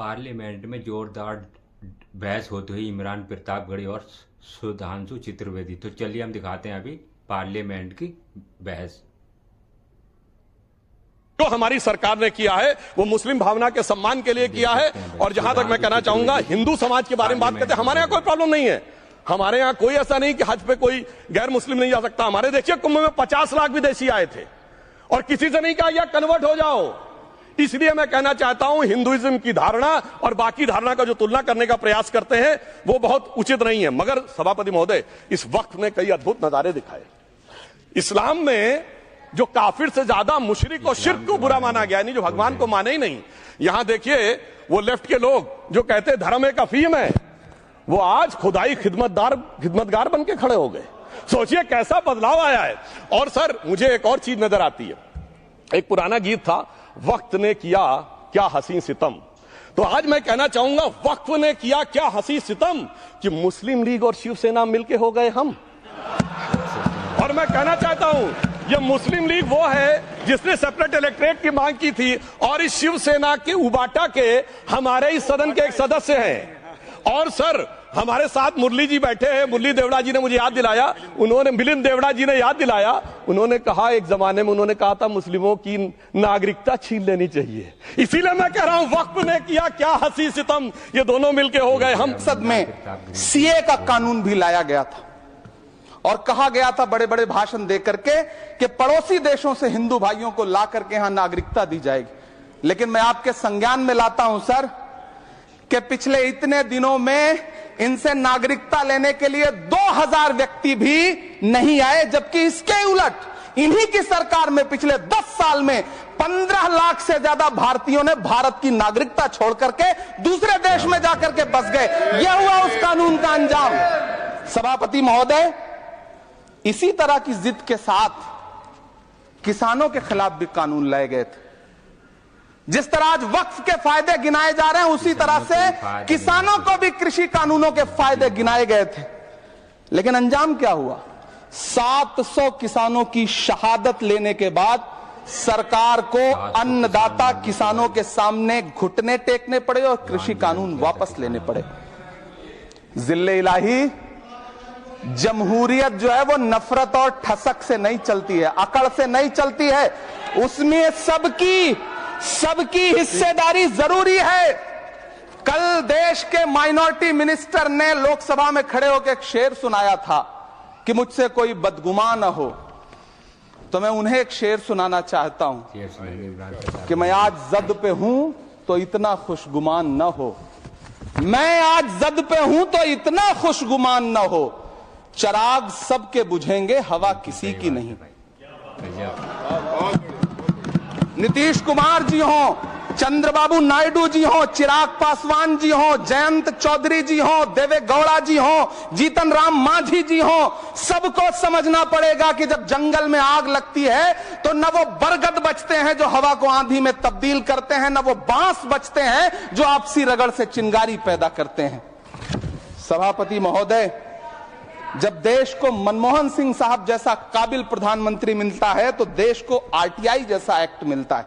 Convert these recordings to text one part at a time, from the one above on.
Parliament में जोरदार बहस होती हुई इमरान प्रतापगढ़ी और सुधांशु चतुर्वेदी। तो चलिए हम दिखाते हैं अभी पार्लियामेंट की बहस। जो हमारी सरकार ने किया है वो मुस्लिम भावना के सम्मान के लिए किया है। और जहां तक मैं कहना चाहूंगा, हिंदू समाज के बारे में बात करते हैं, हमारे यहां कोई प्रॉब्लम नहीं है। हमारे यहां कोई ऐसा नहीं कि हज पे कोई गैर मुस्लिम नहीं जा सकता। हमारे देखिए कुंभ में 50 लाख विदेशी आए थे और किसी से नहीं कहा या कन्वर्ट हो जाओ। इसलिए मैं कहना चाहता हूं, हिंदुइज्म की धारणा और बाकी धारणा का जो तुलना करने का प्रयास करते हैं वो बहुत उचित नहीं है। मगर सभापति महोदय, इस वक्त ने कई अद्भुत नजारे दिखाए। इस्लाम में जो काफिर से ज्यादा मुशरिक और शिर्क को बुरा माना गया, नहीं जो भगवान को माने ही नहीं। यहां देखिए वो लेफ्ट के लोग जो कहते धर्म एक अफीम है, वो आज खुदाई खिदमतगार बन के खड़े हो गए। सोचिए कैसा बदलाव आया है। और सर, मुझे एक और चीज नजर आती है। एक पुराना गीत था, वक्त ने किया क्या हसी सितम। तो आज मैं कहना चाहूंगा, वक्त ने किया क्या हसी सितम कि मुस्लिम लीग और शिवसेना मिलके हो गए हम। और मैं कहना चाहता हूं, ये मुस्लिम लीग वो है जिसने सेपरेट इलेक्टोरेट की मांग की थी और इस शिवसेना के उबाटा के हमारे इस सदन के एक सदस्य हैं। और सर, हमारे साथ मुरली जी बैठे हैं। मुरली देवड़ा जी ने मुझे याद दिलाया, मिलिंद देवड़ा जी ने याद दिलाया। उन्होंने कहा, एक जमाने में उन्होंने कहा था मुस्लिमों की नागरिकता छीन लेनी चाहिए। इसीलिए मैं कह रहा हूं, वक्त ने किया क्या हसी सितम, ये दोनों मिलके हो गए हम। संसद में सीए का कानून भी लाया गया था और कहा गया था बड़े बड़े भाषण देकर के कि पड़ोसी देशों से हिंदू भाइयों को ला करके यहां नागरिकता दी जाएगी। लेकिन मैं आपके संज्ञान में लाता हूं सर कि पिछले इतने दिनों में इनसे नागरिकता लेने के लिए 2000 व्यक्ति भी नहीं आए, जबकि इसके उलट इन्हीं की सरकार में पिछले 10 साल में 15 लाख से ज्यादा भारतीयों ने भारत की नागरिकता छोड़ करके दूसरे देश में जाकर के बस गए। यह हुआ उस कानून का अंजाम। सभापति महोदय, इसी तरह की जिद के साथ किसानों के खिलाफ भी कानून लाए गए थे। जिस तरह आज वक्फ के फायदे गिनाए जा रहे हैं, उसी तरह से किसानों को भी कृषि कानूनों के फायदे गिनाए गए थे। लेकिन अंजाम क्या हुआ? 700 किसानों की शहादत लेने के बाद सरकार को अन्नदाता किसानों के सामने घुटने टेकने पड़े और कृषि कानून वापस लेने पड़े। जिल्ले इलाही, जमहूरियत जो है वो नफरत और ठसक से नहीं चलती है, अकड़ से नहीं चलती है। उसमें सबकी हिस्सेदारी जरूरी है। कल देश के माइनॉरिटी मिनिस्टर ने लोकसभा में खड़े होकर एक शेर सुनाया था कि मुझसे कोई बदगुमान न हो। तो मैं उन्हें एक शेर सुनाना चाहता हूं कि मैं आज जद पे हूं तो इतना खुशगुमान न हो। मैं आज जद पे हूं तो इतना खुशगुमान न हो। चराग सबके बुझेंगे, हवा किसी की नहीं। नीतीश कुमार जी हो, चंद्रबाबू नायडू जी हो, चिराग पासवान जी हो, जयंत चौधरी जी हो, देवे गौड़ा जी हो, जीतन राम मांझी जी हो, सबको समझना पड़ेगा कि जब जंगल में आग लगती है तो न वो बरगद बचते हैं जो हवा को आंधी में तब्दील करते हैं, न वो बांस बचते हैं जो आपसी रगड़ से चिंगारी पैदा करते हैं। सभापति महोदय, जब देश को मनमोहन सिंह साहब जैसा काबिल प्रधानमंत्री मिलता है तो देश को आरटीआई जैसा एक्ट मिलता है,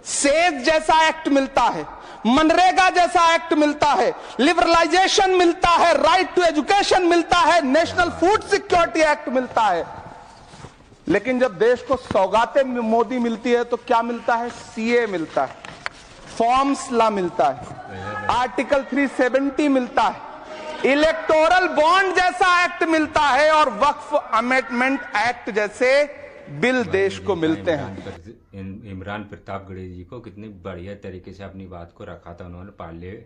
सेज जैसा एक्ट मिलता है, मनरेगा जैसा एक्ट मिलता है, लिबरलाइजेशन मिलता है, राइट टू एजुकेशन मिलता है, नेशनल फूड सिक्योरिटी एक्ट मिलता है। लेकिन जब देश को सौगातें मोदी मिलती है तो क्या मिलता है? सीए मिलता है, फॉर्म्स लॉ मिलता है, आर्टिकल 370 मिलता है, इलेक्टोरल बॉन्ड जैसा एक्ट मिलता है और वक्फ अमेंडमेंट एक्ट जैसे बिल देश को मिलते हैं। इमरान प्रतापगढ़ी जी को कितनी बढ़िया तरीके से अपनी बात को रखा था उन्होंने पार्लियामेंट